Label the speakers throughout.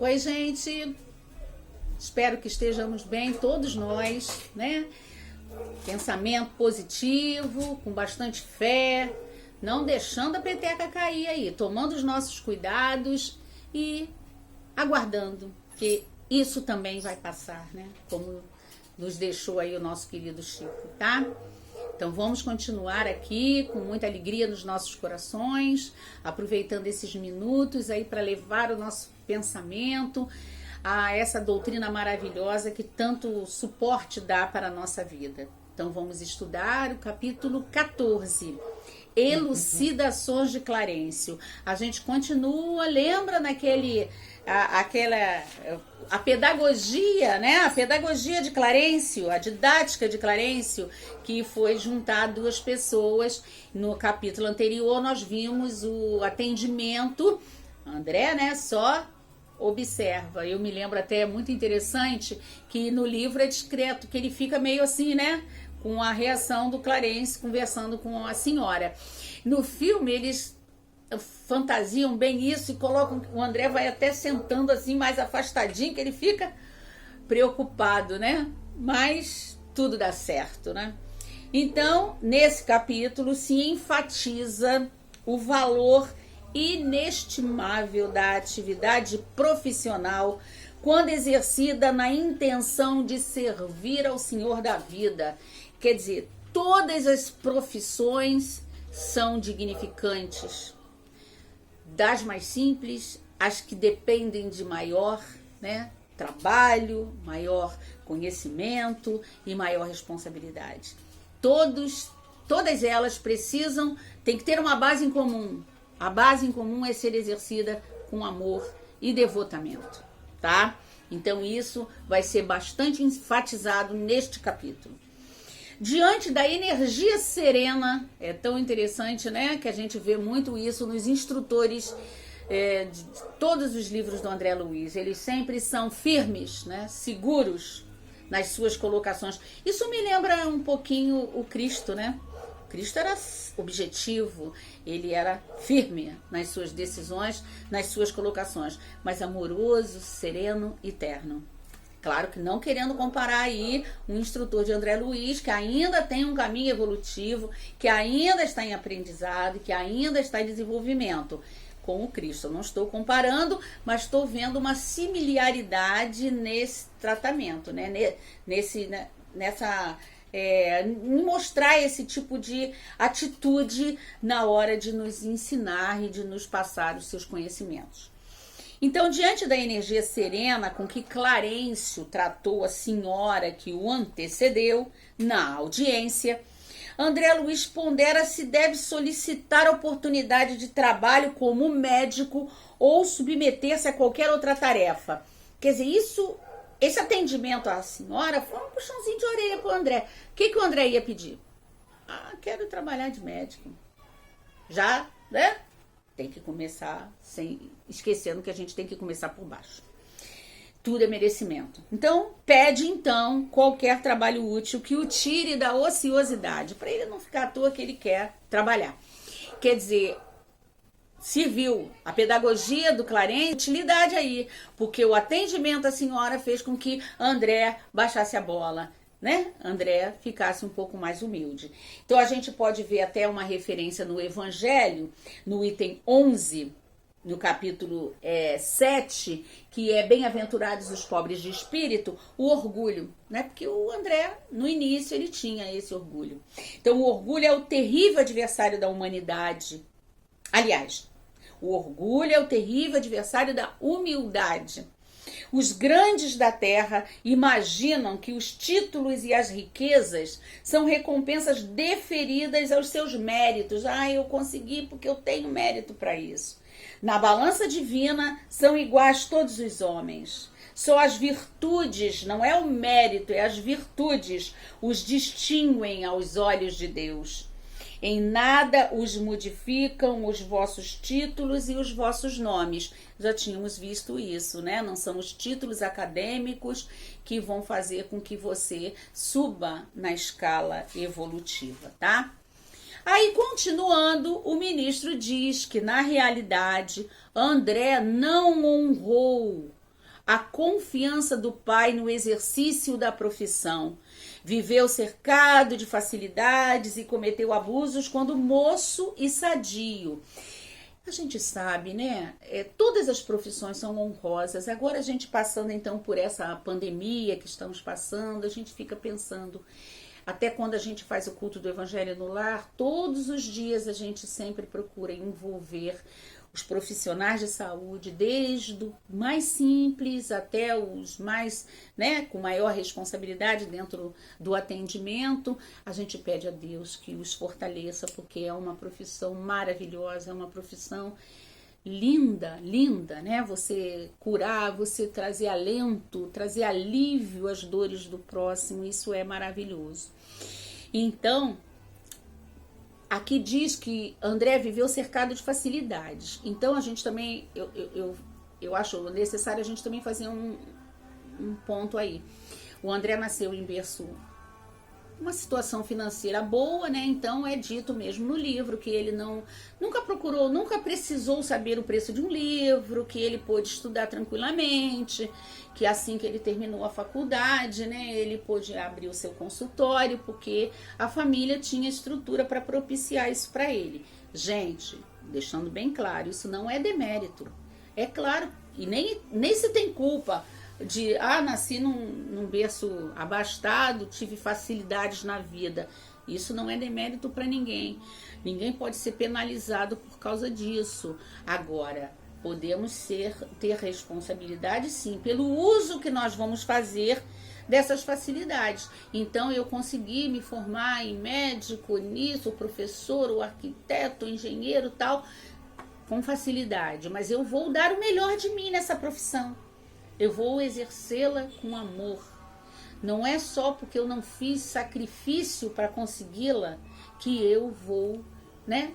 Speaker 1: Oi, gente. Espero que estejamos bem, todos nós, né? Pensamento positivo, com bastante fé, não deixando a peteca cair aí, tomando os nossos cuidados e aguardando que isso também vai passar, né? Como nos deixou aí o nosso querido Chico, tá? Então vamos continuar aqui com muita alegria nos nossos corações, aproveitando esses minutos aí para levar o nosso pensamento a essa doutrina maravilhosa que tanto suporte dá para a nossa vida. Então vamos estudar o capítulo 14, Elucidações de Clarencio. A gente continua, lembra a pedagogia, né? A pedagogia de Clarencio, a didática de Clarencio, que foi juntar duas pessoas. No capítulo anterior nós vimos o atendimento. André, né? Só observa. Eu me lembro até muito interessante que no livro é descrito que ele fica meio assim, né? Com a reação do Clarencio conversando com a senhora. No filme eles fantasiam bem isso e colocam, o André vai até sentando assim mais afastadinho, que ele fica preocupado, né? Mas tudo dá certo, né? Então, nesse capítulo se enfatiza o valor inestimável da atividade profissional quando exercida na intenção de servir ao Senhor da vida. Quer dizer, todas as profissões são dignificantes, das mais simples às que dependem de maior, né, trabalho, maior conhecimento e maior responsabilidade. Todas elas tem que ter uma base em comum. A base em comum é ser exercida com amor e devotamento, tá? Então isso vai ser bastante enfatizado neste capítulo. Diante da energia serena, é tão interessante, né, que a gente vê muito isso nos instrutores de todos os livros do André Luiz. Eles sempre são firmes, né, seguros nas suas colocações. Isso me lembra um pouquinho o Cristo, né? O Cristo era objetivo, ele era firme nas suas decisões, nas suas colocações, mas amoroso, sereno e terno. Claro que não querendo comparar aí um instrutor de André Luiz, que ainda tem um caminho evolutivo, que ainda está em aprendizado, que ainda está em desenvolvimento com o Cristo. Eu não estou comparando, mas estou vendo uma similaridade nesse tratamento, né? Em mostrar esse tipo de atitude na hora de nos ensinar e de nos passar os seus conhecimentos. Então, diante da energia serena com que Clarencio tratou a senhora que o antecedeu na audiência, André Luiz pondera se deve solicitar oportunidade de trabalho como médico ou submeter-se a qualquer outra tarefa. Quer dizer, esse atendimento à senhora foi um puxãozinho de orelha para o André. O que o André ia pedir? Quero trabalhar de médico. Já, né? Tem que começar esquecendo que a gente tem que começar por baixo. Tudo é merecimento. Então, pede qualquer trabalho útil que o tire da ociosidade, para ele não ficar à toa que ele quer trabalhar. Quer dizer, se viu a pedagogia do Clarencio, utilidade aí, porque o atendimento à senhora fez com que André baixasse a bola, né? André ficasse um pouco mais humilde. Então a gente pode ver até uma referência no Evangelho, no item 11, no capítulo 7, que é bem-aventurados os pobres de espírito, o orgulho, né? Porque o André, no início, ele tinha esse orgulho. Então o orgulho é o terrível adversário da humanidade. Aliás, o orgulho é o terrível adversário da humildade. Os grandes da terra imaginam que os títulos e as riquezas são recompensas deferidas aos seus méritos. Eu consegui porque eu tenho mérito para isso. Na balança divina são iguais todos os homens. Só as virtudes, não é o mérito, é as virtudes, os distinguem aos olhos de Deus. Em nada os modificam os vossos títulos e os vossos nomes. Já tínhamos visto isso, né? Não são os títulos acadêmicos que vão fazer com que você suba na escala evolutiva, tá? Aí, continuando, o ministro diz que, na realidade, André não honrou a confiança do pai no exercício da profissão. Viveu cercado de facilidades e cometeu abusos quando moço e sadio. A gente sabe, né? Todas as profissões são honrosas. Agora a gente passando então por essa pandemia que estamos passando, a gente fica pensando, até quando a gente faz o culto do Evangelho no lar, todos os dias a gente sempre procura envolver os profissionais de saúde, desde o mais simples até os mais, né, com maior responsabilidade dentro do atendimento. A gente pede a Deus que os fortaleça, porque é uma profissão maravilhosa, é uma profissão linda, linda, né? Você curar, você trazer alento, trazer alívio às dores do próximo, isso é maravilhoso. Então, aqui diz que André viveu cercado de facilidades. Então a gente também, eu acho necessário a gente também fazer um ponto aí. O André nasceu em berço, uma situação financeira boa, né? Então é dito mesmo no livro que ele nunca procurou, nunca precisou saber o preço de um livro, que ele pôde estudar tranquilamente, que assim que ele terminou a faculdade, né, ele pôde abrir o seu consultório, porque a família tinha estrutura para propiciar isso para ele. Gente, deixando bem claro, isso não é demérito. É claro, e nem se tem culpa de, nasci num berço abastado, tive facilidades na vida. Isso não é demérito para ninguém. Ninguém pode ser penalizado por causa disso. Agora, podemos ter responsabilidade, sim, pelo uso que nós vamos fazer dessas facilidades. Então, eu consegui me formar em médico, nisso, professor, ou arquiteto, engenheiro, tal, com facilidade. Mas eu vou dar o melhor de mim nessa profissão. Eu vou exercê-la com amor. Não é só porque eu não fiz sacrifício para consegui-la que eu vou, né,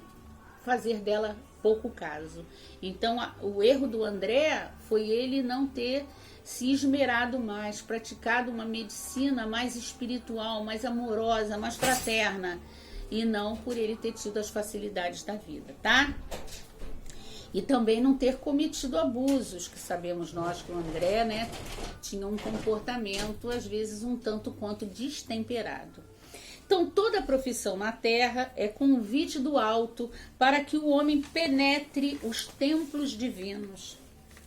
Speaker 1: fazer dela pouco caso. Então, o erro do André foi ele não ter se esmerado mais, praticado uma medicina mais espiritual, mais amorosa, mais fraterna, e não por ele ter tido as facilidades da vida, tá? E também não ter cometido abusos, que sabemos nós que o André, né, tinha um comportamento, às vezes, um tanto quanto destemperado. Então, toda profissão na terra é convite do alto para que o homem penetre os templos divinos.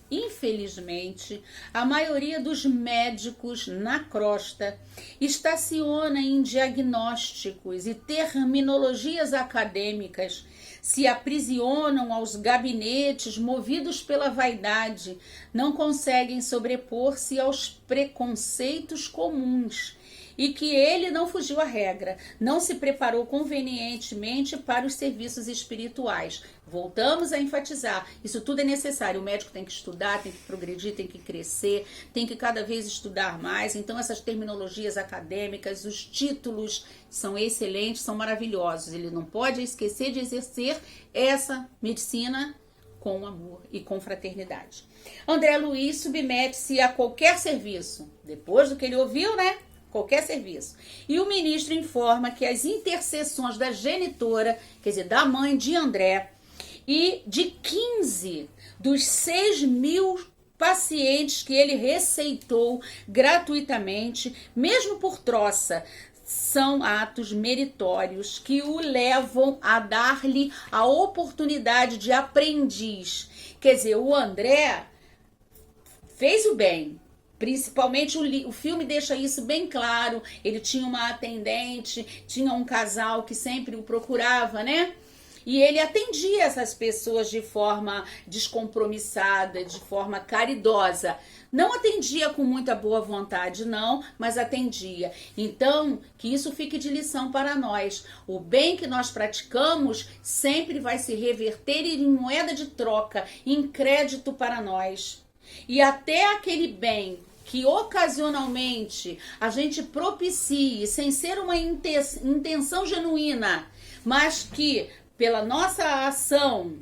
Speaker 1: Infelizmente, a maioria dos médicos na crosta estaciona em diagnósticos e terminologias acadêmicas, se aprisionam aos gabinetes movidos pela vaidade, não conseguem sobrepor-se aos preconceitos comuns, e que ele não fugiu à regra, não se preparou convenientemente para os serviços espirituais. Voltamos a enfatizar, isso tudo é necessário, o médico tem que estudar, tem que progredir, tem que crescer, tem que cada vez estudar mais. Então essas terminologias acadêmicas, os títulos são excelentes, são maravilhosos, ele não pode esquecer de exercer essa medicina com amor e com fraternidade. André Luiz submete-se a qualquer serviço, depois do que ele ouviu, né? Qualquer serviço. E o ministro informa que as intercessões da genitora, quer dizer, da mãe de André, e de 15 dos 6.000 pacientes que ele receitou gratuitamente, mesmo por troça, são atos meritórios que o levam a dar-lhe a oportunidade de aprendiz. Quer dizer, o André fez o bem. Principalmente o filme deixa isso bem claro. Ele tinha uma atendente, tinha um casal que sempre o procurava, né? E ele atendia essas pessoas de forma descompromissada, de forma caridosa. Não atendia com muita boa vontade, não, mas atendia. Então, que isso fique de lição para nós. O bem que nós praticamos sempre vai se reverter em moeda de troca, em crédito para nós. E até aquele bem que ocasionalmente a gente propicie, sem ser uma intenção genuína, mas que pela nossa ação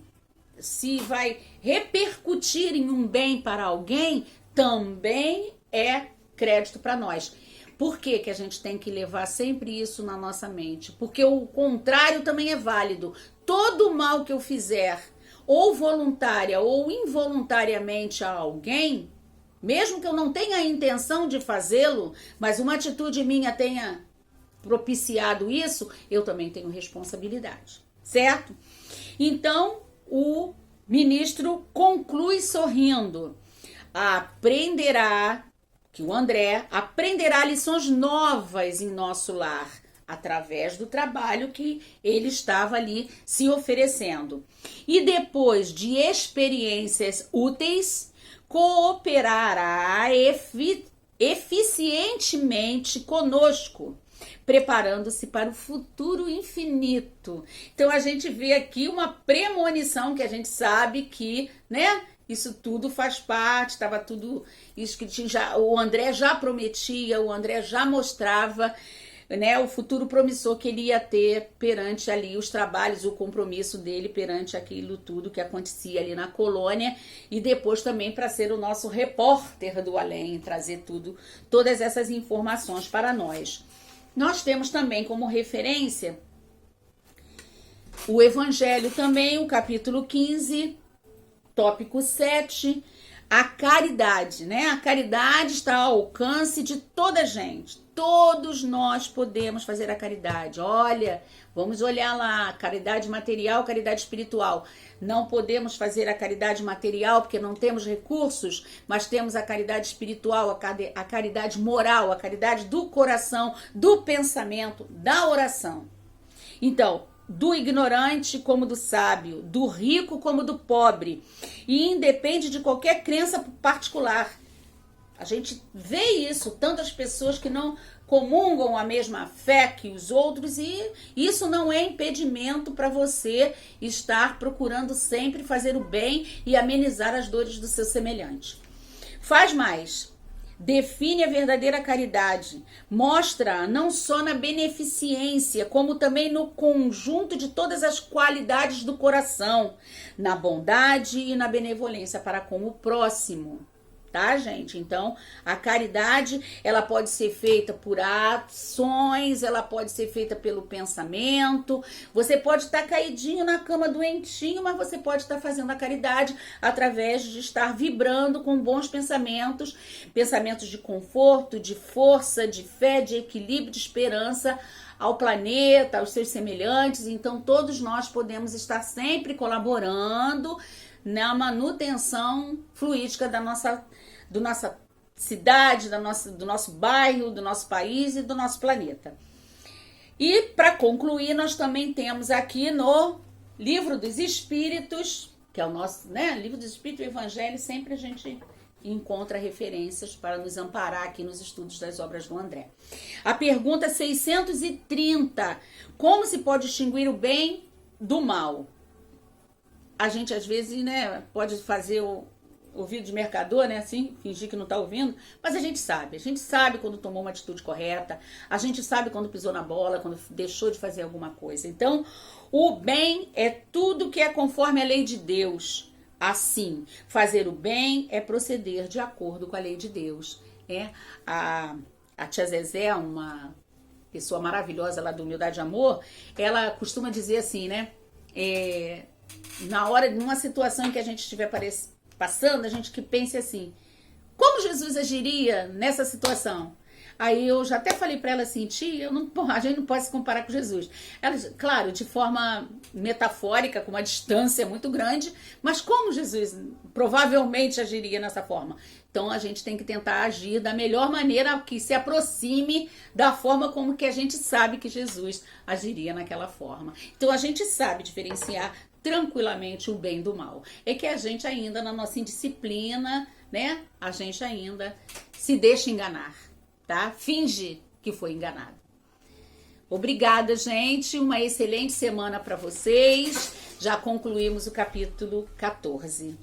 Speaker 1: se vai repercutir em um bem para alguém, também é crédito para nós. Por que que a gente tem que levar sempre isso na nossa mente? Porque o contrário também é válido. Todo mal que eu fizer, ou voluntária ou involuntariamente a alguém, Mesmo que eu não tenha a intenção de fazê-lo, mas uma atitude minha tenha propiciado isso, eu também tenho responsabilidade, certo? Então, o ministro conclui sorrindo. O André aprenderá lições novas em nosso lar, através do trabalho que ele estava ali se oferecendo. E depois de experiências úteis, cooperará eficientemente conosco, preparando-se para o futuro infinito. Então a gente vê aqui uma premonição que a gente sabe que, né? Isso tudo faz parte, estava tudo escrito, o André já prometia, o André já mostrava, né, o futuro promissor que ele ia ter perante ali os trabalhos, o compromisso dele perante aquilo tudo que acontecia ali na colônia, e depois também para ser o nosso repórter do além, trazer todas essas informações para nós. Nós temos também como referência o Evangelho também, o capítulo 15, tópico 7, a caridade, né? A caridade está ao alcance de toda a gente. Todos nós podemos fazer a caridade. Olha, vamos olhar lá, caridade material, caridade espiritual. Não podemos fazer a caridade material porque não temos recursos, mas temos a caridade espiritual, a caridade moral, a caridade do coração, do pensamento, da oração. Então, do ignorante como do sábio, do rico como do pobre, e independe de qualquer crença particular. A gente vê isso, tantas pessoas que não comungam a mesma fé que os outros, e isso não é impedimento para você estar procurando sempre fazer o bem e amenizar as dores do seu semelhante. Faz mais. Define a verdadeira caridade, mostra não só na beneficência, como também no conjunto de todas as qualidades do coração, na bondade e na benevolência para com o próximo. Tá, gente? Então, a caridade, ela pode ser feita por ações, ela pode ser feita pelo pensamento. Você pode estar caidinho na cama doentinho, mas você pode estar fazendo a caridade através de estar vibrando com bons pensamentos, pensamentos de conforto, de força, de fé, de equilíbrio, de esperança ao planeta, aos seus semelhantes. Então, todos nós podemos estar sempre colaborando na manutenção fluídica da nossa cidade, do nosso bairro, do nosso país e do nosso planeta. E para concluir, nós também temos aqui no Livro dos Espíritos, que é o nosso, né, Livro dos Espíritos e o Evangelho, sempre a gente encontra referências para nos amparar aqui nos estudos das obras do André. A pergunta 630, como se pode distinguir o bem do mal? A gente, às vezes, né, pode fazer o ouvido de mercador, né, assim, fingir que não tá ouvindo, mas a gente sabe quando tomou uma atitude correta, a gente sabe quando pisou na bola, quando deixou de fazer alguma coisa. Então, o bem é tudo que é conforme a lei de Deus. Assim, fazer o bem é proceder de acordo com a lei de Deus. A tia Zezé, uma pessoa maravilhosa lá do Humildade e Amor, ela costuma dizer assim, né, numa situação em que a gente estiver passando, a gente que pense assim, como Jesus agiria nessa situação? Aí eu já até falei para ela assim, tia, a gente não pode se comparar com Jesus. Ela, claro, de forma metafórica, com uma distância muito grande, mas como Jesus provavelmente agiria nessa forma? Então a gente tem que tentar agir da melhor maneira que se aproxime da forma como que a gente sabe que Jesus agiria naquela forma. Então a gente sabe diferenciar tranquilamente o bem do mal. É que a gente ainda, na nossa indisciplina, né, a gente ainda se deixa enganar, tá? Finge que foi enganado. Obrigada, gente. Uma excelente semana para vocês. Já concluímos o capítulo 14.